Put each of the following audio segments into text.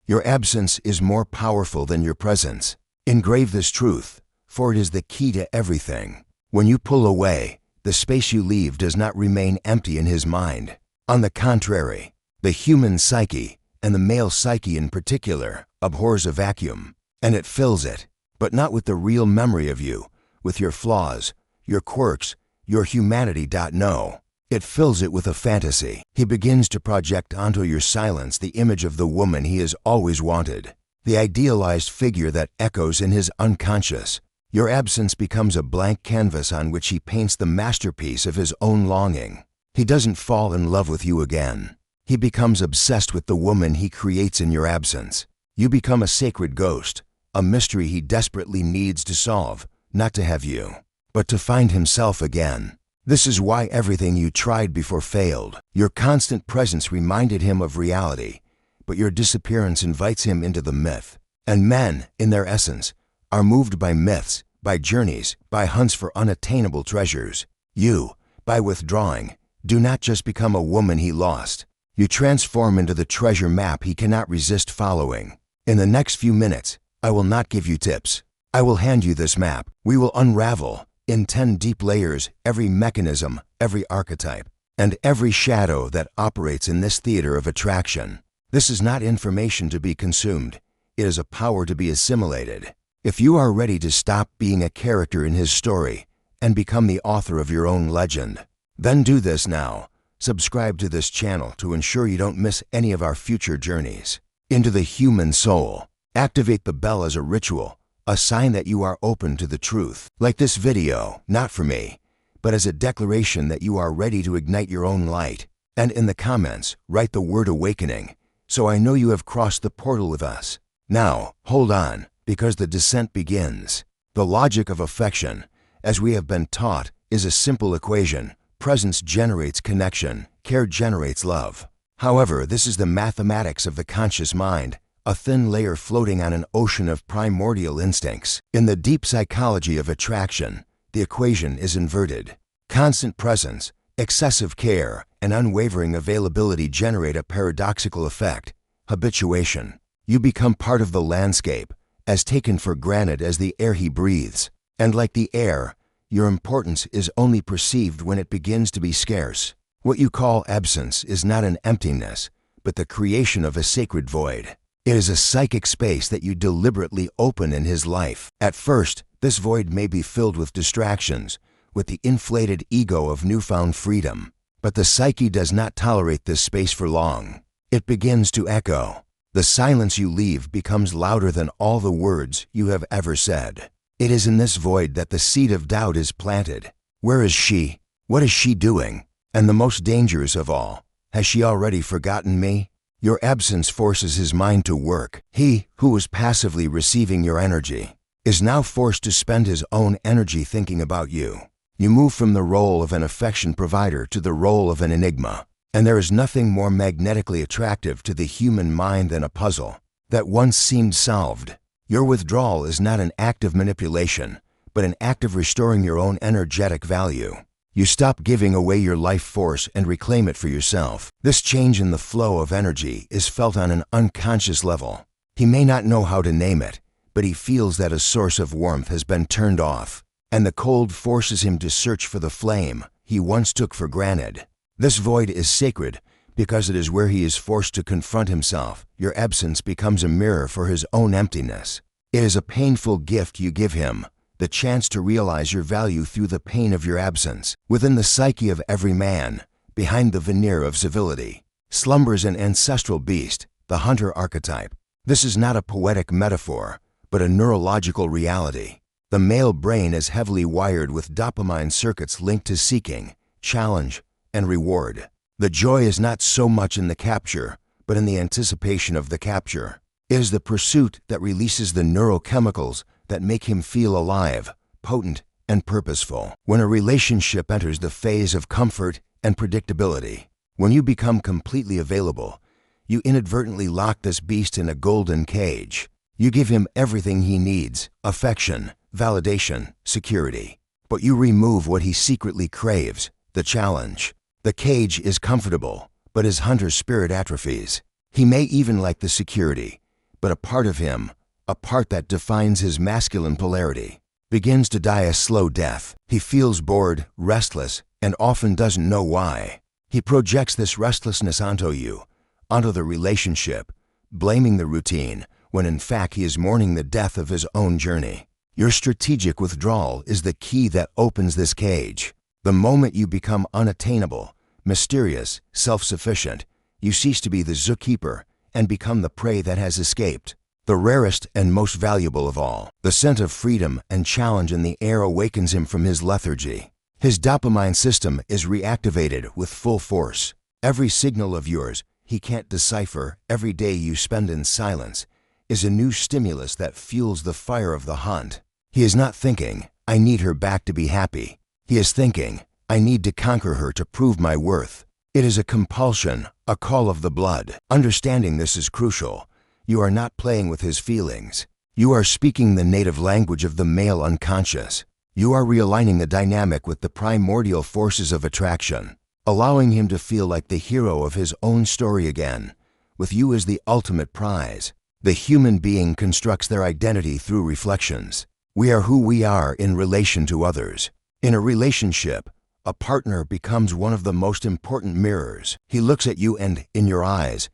Your absence is more powerful than your presence. Engrave this truth, for it is the key to everything. When you pull away, the space you leave does not remain empty in his mind. On the contrary, the human psyche, and the male psyche in particular, abhors a vacuum, and it fills it, but not with the real memory of you, with your flaws, your quirks, your humanity. No, it fills it with a fantasy. He begins to project onto your silence the image of the woman he has always wanted, the idealized figure that echoes in his unconscious. Your absence becomes a blank canvas on which he paints the masterpiece of his own longing. He doesn't fall in love with you again. He becomes obsessed with the woman he creates in your absence. You become a sacred ghost, a mystery he desperately needs to solve, not to have you, but to find himself again. This is why everything you tried before failed. Your constant presence reminded him of reality, but your disappearance invites him into the myth. And men, in their essence, are moved by myths, by journeys, by hunts for unattainable treasures. You, by withdrawing, do not just become a woman he lost. You transform into the treasure map he cannot resist following. In the next few minutes, I will not give you tips. I will hand you this map. We will unravel, in 10 deep layers, every mechanism, every archetype, and every shadow that operates in this theater of attraction. This is not information to be consumed. It is a power to be assimilated. If you are ready to stop being a character in his story and become the author of your own legend, then do this now. Subscribe to this channel to ensure you don't miss any of our future journeys into the human soul. Activate the bell as a ritual, a sign that you are open to the truth. Like this video, not for me, but as a declaration that you are ready to ignite your own light. And in the comments, write the word awakening, so I know you have crossed the portal with us. Now, hold on, because the descent begins. The logic of affection, as we have been taught, is a simple equation. Presence generates connection, care generates love. However, this is the mathematics of the conscious mind, a thin layer floating on an ocean of primordial instincts. In the deep psychology of attraction, the equation is inverted. Constant presence, excessive care, and unwavering availability generate a paradoxical effect: habituation. You become part of the landscape, as taken for granted as the air he breathes. And like the air, your importance is only perceived when it begins to be scarce. What you call absence is not an emptiness, but the creation of a sacred void. It is a psychic space that you deliberately open in his life. At first, this void may be filled with distractions, with the inflated ego of newfound freedom. But the psyche does not tolerate this space for long. It begins to echo. The silence you leave becomes louder than all the words you have ever said. It is in this void that the seed of doubt is planted. Where is she? What is she doing? And the most dangerous of all, has she already forgotten me? Your absence forces his mind to work. He, who was passively receiving your energy, is now forced to spend his own energy thinking about you. You move from the role of an affection provider to the role of an enigma. And there is nothing more magnetically attractive to the human mind than a puzzle that once seemed solved. Your withdrawal is not an act of manipulation, but an act of restoring your own energetic value. You stop giving away your life force and reclaim it for yourself. This change in the flow of energy is felt on an unconscious level. He may not know how to name it, but he feels that a source of warmth has been turned off, and the cold forces him to search for the flame he once took for granted. This void is sacred because it is where he is forced to confront himself. Your absence becomes a mirror for his own emptiness. It is a painful gift you give him, the chance to realize your value through the pain of your absence. Within the psyche of every man, behind the veneer of civility, slumbers an ancestral beast, the hunter archetype. This is not a poetic metaphor, but a neurological reality. The male brain is heavily wired with dopamine circuits linked to seeking, challenge, and reward. The joy is not so much in the capture, but in the anticipation of the capture. It is the pursuit that releases the neurochemicals that make him feel alive, potent, and purposeful. When a relationship enters the phase of comfort and predictability, when you become completely available, you inadvertently lock this beast in a golden cage. You give him everything he needs: affection, validation, security. But you remove what he secretly craves: the challenge. The cage is comfortable, but his hunter spirit atrophies. He may even like the security, But a part of him, a part that defines his masculine polarity, begins to die a slow death. He feels bored, restless, and often doesn't know why. He projects this restlessness onto you, onto the relationship, blaming the routine, when in fact he is mourning the death of his own journey. Your strategic withdrawal is the key that opens this cage. The moment you become unattainable, mysterious, self-sufficient, you cease to be the zookeeper and become the prey that has escaped. The rarest and most valuable of all, the scent of freedom and challenge in the air awakens him from his lethargy. His dopamine system is reactivated with full force. Every signal of yours he can't decipher, every day you spend in silence, is a new stimulus that fuels the fire of the hunt. He is not thinking, I need her back to be happy. He is thinking, I need to conquer her to prove my worth. It is a compulsion, a call of the blood. Understanding this is crucial. You are not playing with his feelings. You are speaking the native language of the male unconscious. You are realigning the dynamic with the primordial forces of attraction, allowing him to feel like the hero of his own story again, with you as the ultimate prize. The human being constructs their identity through reflections. We are who we are in relation to others. In a relationship, a partner becomes one of the most important mirrors. He looks at you and, in your eyes,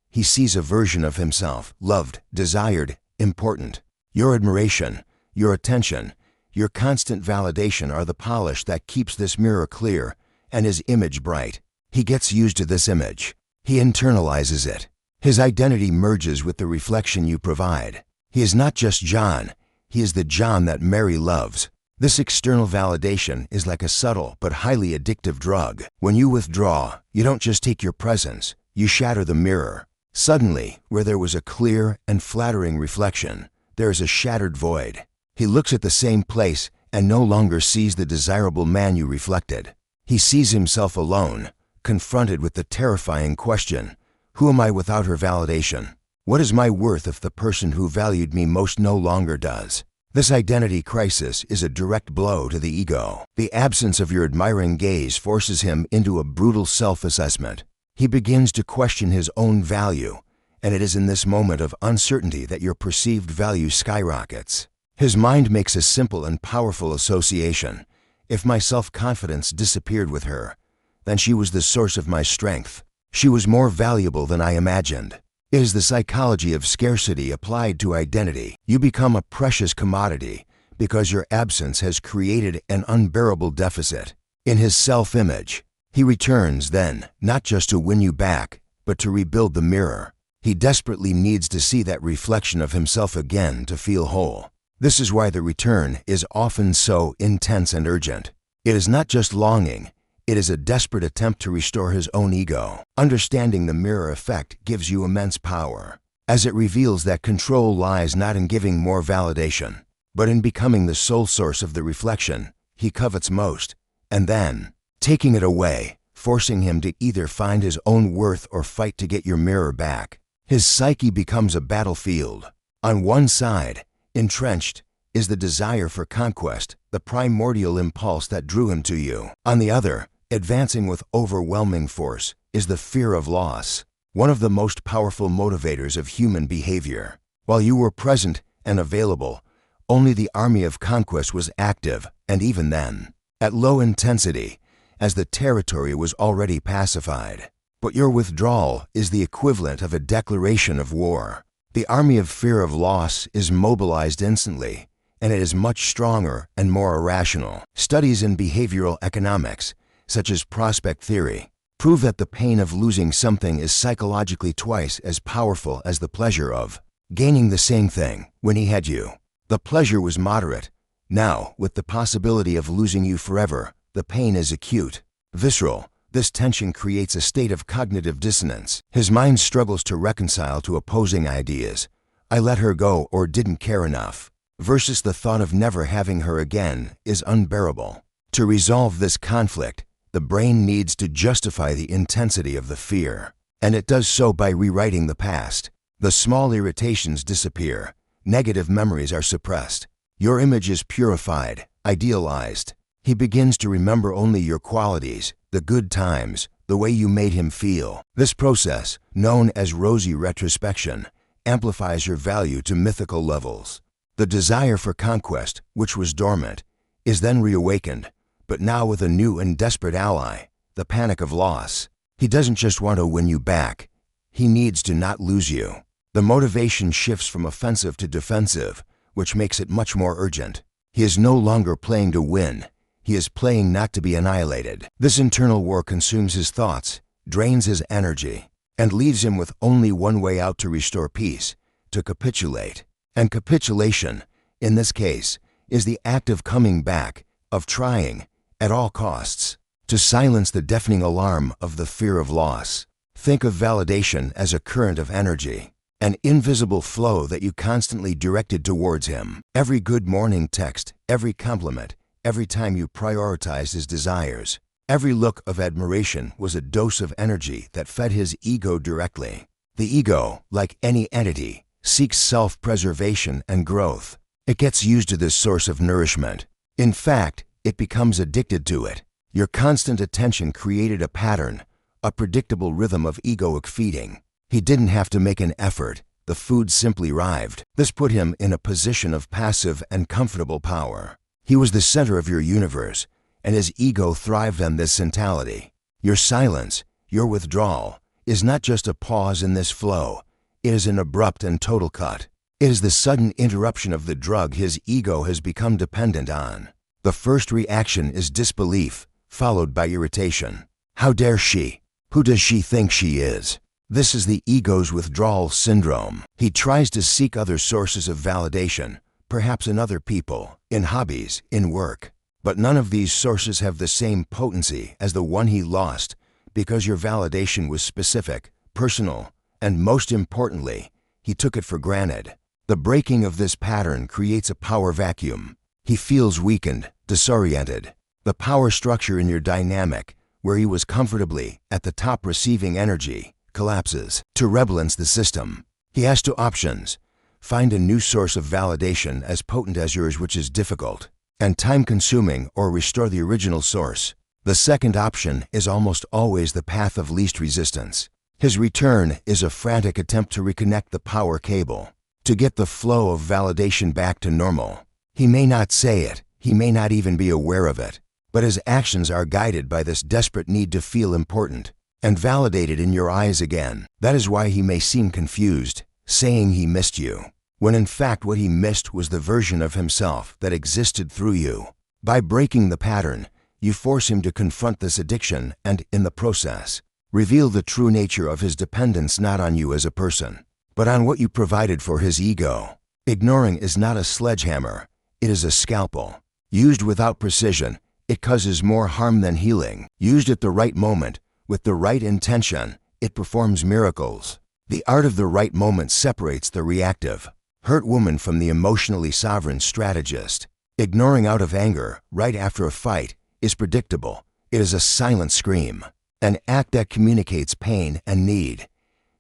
he sees a version of himself, loved, desired, important. Your admiration, your attention, your constant validation are the polish that keeps this mirror clear and his image bright. He gets used to this image. He internalizes it. His identity merges with the reflection you provide. He is not just John, he is the John that Mary loves. This external validation is like a subtle but highly addictive drug. When you withdraw, you don't just take your presence, you shatter the mirror. Suddenly, where there was a clear and flattering reflection, there is a shattered void. He looks at the same place and no longer sees the desirable man you reflected. He sees himself alone, confronted with the terrifying question, who am I without her validation? What is my worth if the person who valued me most no longer does? This identity crisis is a direct blow to the ego. The absence of your admiring gaze forces him into a brutal self-assessment. He begins to question his own value, and it is in this moment of uncertainty that your perceived value skyrockets. His mind makes a simple and powerful association. If my self-confidence disappeared with her, then she was the source of my strength. She was more valuable than I imagined. It is the psychology of scarcity applied to identity. You become a precious commodity because your absence has created an unbearable deficit. In his self-image, he returns then, not just to win you back, but to rebuild the mirror. He desperately needs to see that reflection of himself again to feel whole. This is why the return is often so intense and urgent. It is not just longing, it is a desperate attempt to restore his own ego. Understanding the mirror effect gives you immense power, as it reveals that control lies not in giving more validation, but in becoming the sole source of the reflection he covets most, and then taking it away, forcing him to either find his own worth or fight to get your mirror back. His psyche becomes a battlefield. On one side, entrenched, is the desire for conquest, the primordial impulse that drew him to you. On the other, advancing with overwhelming force, is the fear of loss, one of the most powerful motivators of human behavior. While you were present and available, only the army of conquest was active, and even then, at low intensity, as the territory was already pacified. But your withdrawal is the equivalent of a declaration of war. The army of fear of loss is mobilized instantly, and it is much stronger and more irrational. Studies in behavioral economics, such as prospect theory, prove that the pain of losing something is psychologically twice as powerful as the pleasure of gaining the same thing. When he had you, the pleasure was moderate. Now, with the possibility of losing you forever, the pain is acute, visceral. This tension creates a state of cognitive dissonance. His mind struggles to reconcile two opposing ideas. I let her go or didn't care enough, versus the thought of never having her again is unbearable. To resolve this conflict, the brain needs to justify the intensity of the fear, and it does so by rewriting the past. The small irritations disappear, negative memories are suppressed. Your image is purified, idealized. He begins to remember only your qualities, the good times, the way you made him feel. This process, known as rosy retrospection, amplifies your value to mythical levels. The desire for conquest, which was dormant, is then reawakened, but now with a new and desperate ally, the panic of loss. He doesn't just want to win you back. He needs to not lose you. The motivation shifts from offensive to defensive, which makes it much more urgent. He is no longer playing to win. He is playing not to be annihilated. This internal war consumes his thoughts, drains his energy, and leaves him with only one way out to restore peace: to capitulate. And capitulation, in this case, is the act of coming back, of trying, at all costs, to silence the deafening alarm of the fear of loss. Think of validation as a current of energy, an invisible flow that you constantly directed towards him. Every good morning text, every compliment, every time you prioritized his desires, every look of admiration was a dose of energy that fed his ego directly. The ego, like any entity, seeks self-preservation and growth. It gets used to this source of nourishment. In fact, it becomes addicted to it. Your constant attention created a pattern, a predictable rhythm of egoic feeding. He didn't have to make an effort. The food simply arrived. This put him in a position of passive and comfortable power. He was the center of your universe, and his ego thrived on this centrality. Your silence, your withdrawal, is not just a pause in this flow. It is an abrupt and total cut. It is the sudden interruption of the drug his ego has become dependent on. The first reaction is disbelief, followed by irritation. How dare she? Who does she think she is? This is the ego's withdrawal syndrome. He tries to seek other sources of validation, perhaps in other people, in hobbies, in work. But none of these sources have the same potency as the one he lost, because your validation was specific, personal, and most importantly, he took it for granted. The breaking of this pattern creates a power vacuum. He feels weakened, disoriented. The power structure in your dynamic, where he was comfortably at the top receiving energy, collapses. To rebalance the system, he has two options: find a new source of validation as potent as yours, which is difficult and time-consuming, or restore the original source. The second option is almost always the path of least resistance. His return is a frantic attempt to reconnect the power cable, to get the flow of validation back to normal. He may not say it, he may not even be aware of it, but his actions are guided by this desperate need to feel important and validated in your eyes again. That is why he may seem confused, saying he missed you, when in fact what he missed was the version of himself that existed through you. By breaking the pattern, you force him to confront this addiction and, in the process, reveal the true nature of his dependence not on you as a person, but on what you provided for his ego. Ignoring is not a sledgehammer, it is a scalpel. Used without precision, it causes more harm than healing. Used at the right moment, with the right intention, it performs miracles. The art of the right moment separates the reactive, hurt woman from the emotionally sovereign strategist. Ignoring out of anger, right after a fight, is predictable. It is a silent scream, an act that communicates pain and need.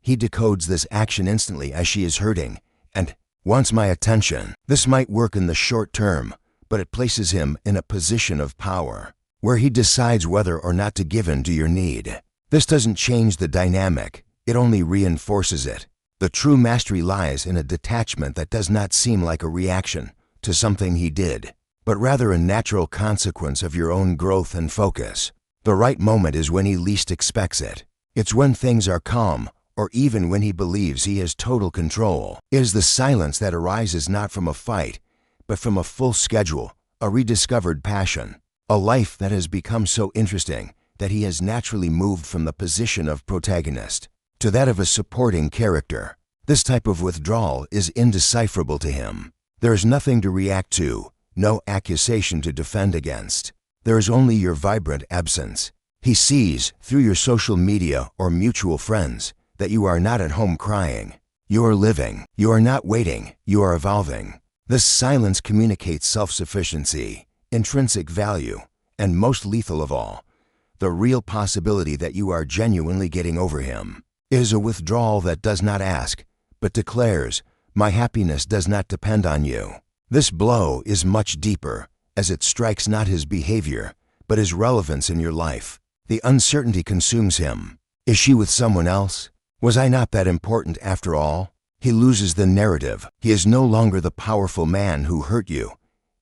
He decodes this action instantly as she is hurting and wants my attention. This might work in the short term, but it places him in a position of power, where he decides whether or not to give in to your need. This doesn't change the dynamic, it only reinforces it. The true mastery lies in a detachment that does not seem like a reaction to something he did, but rather a natural consequence of your own growth and focus. The right moment is when he least expects it. It's when things are calm, or even when he believes he has total control. It is the silence that arises not from a fight, but from a full schedule, a rediscovered passion, a life that has become so interesting that he has naturally moved from the position of protagonist to that of a supporting character. This type of withdrawal is indecipherable to him. There is nothing to react to, no accusation to defend against. There is only your vibrant absence. He sees, through your social media or mutual friends, that you are not at home crying. You are living. You are not waiting. You are evolving. This silence communicates self-sufficiency, intrinsic value, and most lethal of all, the real possibility that you are genuinely getting over him. It is a withdrawal that does not ask, but declares, my happiness does not depend on you. This blow is much deeper, as it strikes not his behavior, but his relevance in your life. The uncertainty consumes him. Is she with someone else? Was I not that important after all? He loses the narrative. He is no longer the powerful man who hurt you.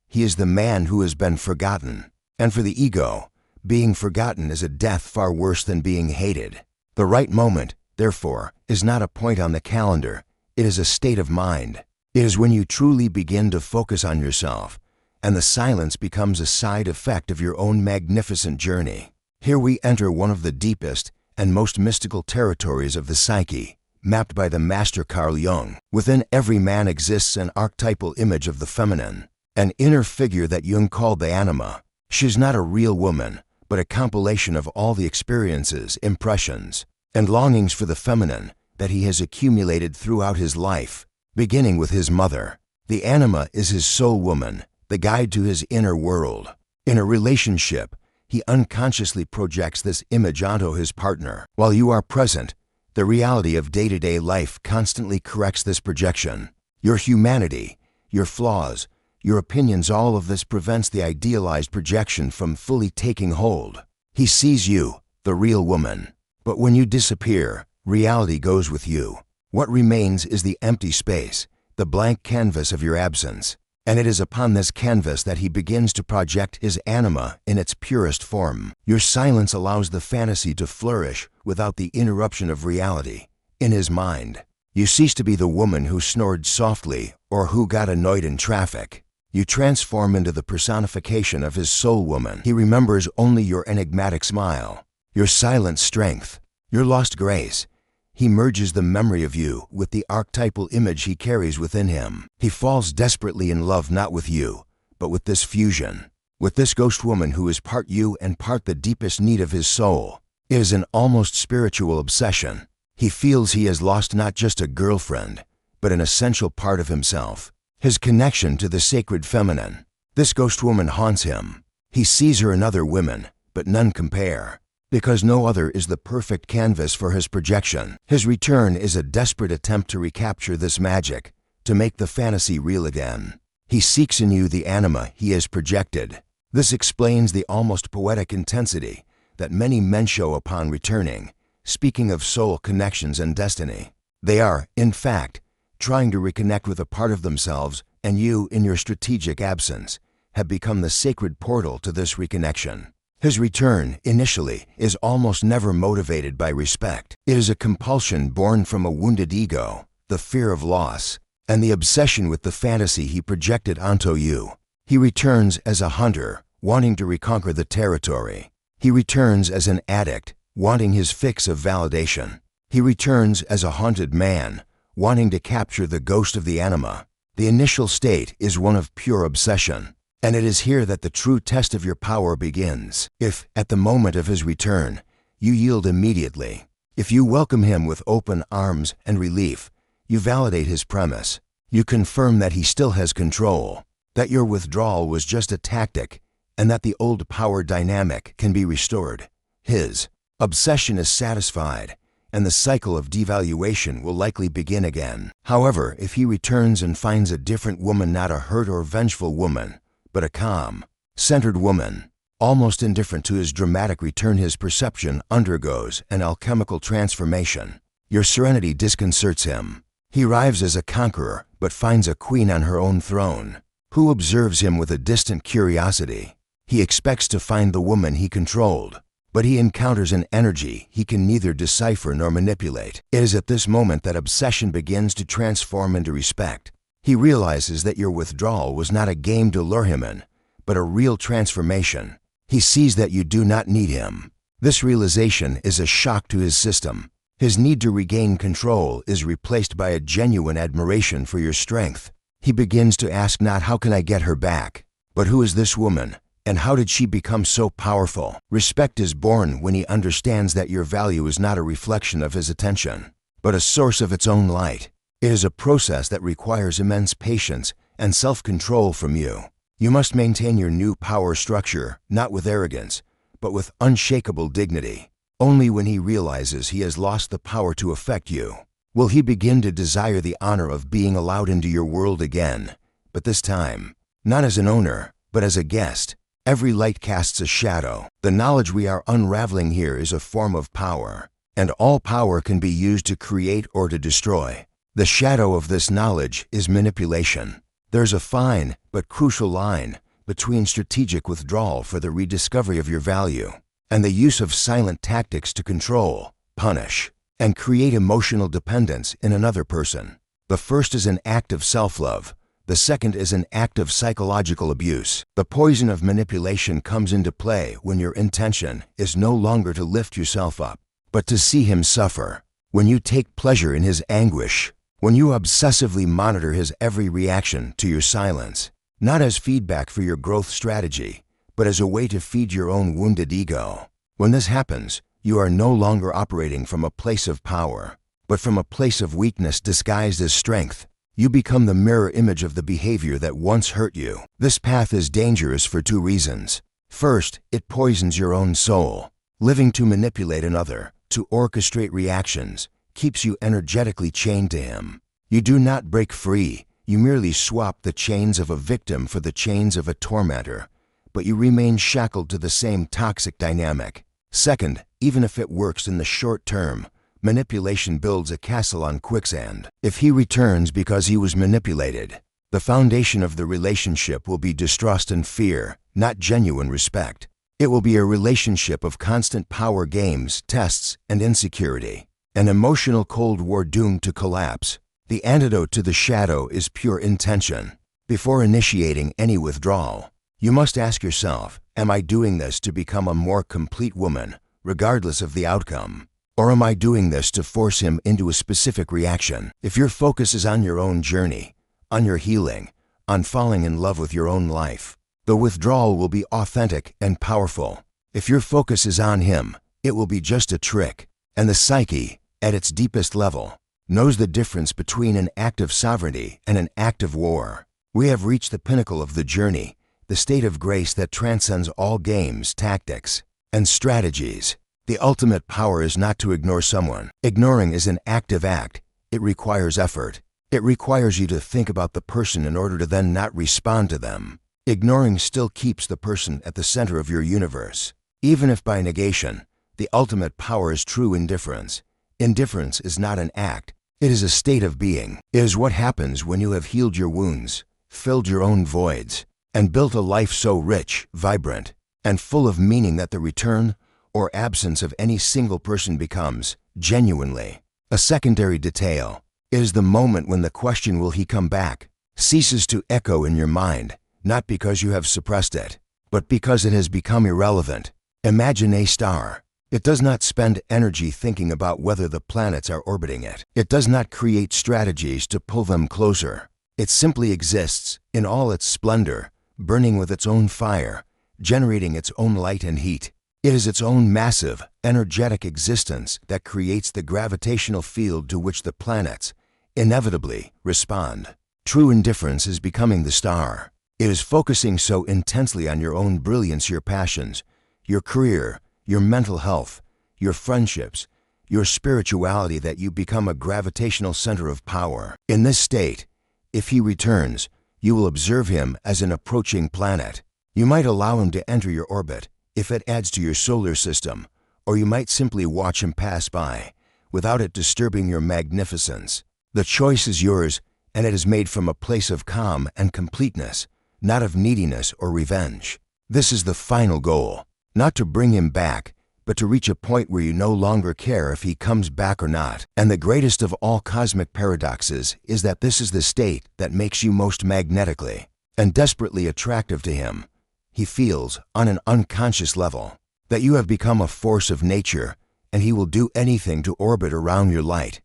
He is the man who has been forgotten. And for the ego, being forgotten is a death far worse than being hated. The right moment, therefore, is not a point on the calendar. It is a state of mind. It is when you truly begin to focus on yourself, and the silence becomes a side effect of your own magnificent journey. Here we enter one of the deepest and most mystical territories of the psyche, mapped by the master Carl Jung. Within every man exists an archetypal image of the feminine, an inner figure that Jung called the anima. She is not a real woman, but a compilation of all the experiences, impressions, and longings for the feminine that he has accumulated throughout his life, beginning with his mother. The anima is his soul woman, the guide to his inner world. In a relationship, he unconsciously projects this image onto his partner. While you are present, the reality of day-to-day life constantly corrects this projection. Your humanity, your flaws, your opinions, all of this prevents the idealized projection from fully taking hold. He sees you, the real woman. But when you disappear, reality goes with you. What remains is the empty space, the blank canvas of your absence. And it is upon this canvas that he begins to project his anima in its purest form. Your silence allows the fantasy to flourish without the interruption of reality. In his mind, you cease to be the woman who snored softly or who got annoyed in traffic. You transform into the personification of his soul woman. He remembers only your enigmatic smile, your silent strength, your lost grace. He merges the memory of you with the archetypal image he carries within him. He falls desperately in love not with you, but with this fusion, with this ghost woman who is part you and part the deepest need of his soul. It is an almost spiritual obsession. He feels he has lost not just a girlfriend, but an essential part of himself, his connection to the sacred feminine. This ghost woman haunts him. He sees her in other women, but none compare, because no other is the perfect canvas for his projection. His return is a desperate attempt to recapture this magic, to make the fantasy real again. He seeks in you the anima he has projected. This explains the almost poetic intensity that many men show upon returning, speaking of soul connections and destiny. They are, in fact, trying to reconnect with a part of themselves, and you, in your strategic absence, have become the sacred portal to this reconnection. His return, initially, is almost never motivated by respect. It is a compulsion born from a wounded ego, the fear of loss, and the obsession with the fantasy he projected onto you. He returns as a hunter, wanting to reconquer the territory. He returns as an addict, wanting his fix of validation. He returns as a haunted man, wanting to capture the ghost of the anima. The initial state is one of pure obsession, and it is here that the true test of your power begins. If, at the moment of his return, you yield immediately, if you welcome him with open arms and relief, you validate his premise. You confirm that he still has control, that your withdrawal was just a tactic, and that the old power dynamic can be restored. His obsession is satisfied, and the cycle of devaluation will likely begin again. However, if he returns and finds a different woman, not a hurt or vengeful woman, but a calm, centered woman, almost indifferent to his dramatic return, his perception undergoes an alchemical transformation. Your serenity disconcerts him. He arrives as a conqueror, but finds a queen on her own throne, who observes him with a distant curiosity. He expects to find the woman he controlled, but he encounters an energy he can neither decipher nor manipulate. It is at this moment that obsession begins to transform into respect. He realizes that your withdrawal was not a game to lure him in, but a real transformation. He sees that you do not need him. This realization is a shock to his system. His need to regain control is replaced by a genuine admiration for your strength. He begins to ask not how can I get her back, but who is this woman? And how did she become so powerful? Respect is born when he understands that your value is not a reflection of his attention, but a source of its own light. It is a process that requires immense patience and self-control from you. You must maintain your new power structure, not with arrogance, but with unshakable dignity. Only when he realizes he has lost the power to affect you will he begin to desire the honor of being allowed into your world again, but this time, not as an owner, but as a guest. Every light casts a shadow. The knowledge we are unraveling here is a form of power, and all power can be used to create or to destroy. The shadow of this knowledge is manipulation. There's a fine but crucial line between strategic withdrawal for the rediscovery of your value and the use of silent tactics to control, punish, and create emotional dependence in another person. The first is an act of self-love. The second is an act of psychological abuse. The poison of manipulation comes into play when your intention is no longer to lift yourself up, but to see him suffer. When you take pleasure in his anguish, when you obsessively monitor his every reaction to your silence, not as feedback for your growth strategy, but as a way to feed your own wounded ego. When this happens, you are no longer operating from a place of power, but from a place of weakness disguised as strength. You become the mirror image of the behavior that once hurt you. This path is dangerous for two reasons. First, it poisons your own soul. Living to manipulate another, to orchestrate reactions, keeps you energetically chained to him. You do not break free. You merely swap the chains of a victim for the chains of a tormentor, but you remain shackled to the same toxic dynamic. Second, even if it works in the short term, manipulation builds a castle on quicksand. If he returns because he was manipulated, the foundation of the relationship will be distrust and fear, not genuine respect. It will be a relationship of constant power games, tests, and insecurity. An emotional Cold War doomed to collapse. The antidote to the shadow is pure intention. Before initiating any withdrawal, you must ask yourself, am I doing this to become a more complete woman, regardless of the outcome? Or am I doing this to force him into a specific reaction? If your focus is on your own journey, on your healing, on falling in love with your own life, the withdrawal will be authentic and powerful. If your focus is on him, it will be just a trick. And the psyche, at its deepest level, knows the difference between an act of sovereignty and an act of war. We have reached the pinnacle of the journey, the state of grace that transcends all games, tactics, and strategies. The ultimate power is not to ignore someone. Ignoring is an active act. It requires effort. It requires you to think about the person in order to then not respond to them. Ignoring still keeps the person at the center of your universe. Even if by negation, the ultimate power is true indifference. Indifference is not an act. It is a state of being. It is what happens when you have healed your wounds, filled your own voids, and built a life so rich, vibrant, and full of meaning that the return or absence of any single person becomes, genuinely, a secondary detail. It is the moment when the question, will he come back, ceases to echo in your mind, not because you have suppressed it, but because it has become irrelevant. Imagine a star. It does not spend energy thinking about whether the planets are orbiting it. It does not create strategies to pull them closer. It simply exists in all its splendor, burning with its own fire, generating its own light and heat. It is its own massive, energetic existence that creates the gravitational field to which the planets inevitably respond. True indifference is becoming the star. It is focusing so intensely on your own brilliance, your passions, your career, your mental health, your friendships, your spirituality that you become a gravitational center of power. In this state, if he returns, you will observe him as an approaching planet. You might allow him to enter your orbit if it adds to your solar system, or you might simply watch him pass by without it disturbing your magnificence. The choice is yours, and it is made from a place of calm and completeness, not of neediness or revenge. This is the final goal, not to bring him back, but to reach a point where you no longer care if he comes back or not. And the greatest of all cosmic paradoxes is that this is the state that makes you most magnetically and desperately attractive to him. He feels, on an unconscious level, that you have become a force of nature, and he will do anything to orbit around your light,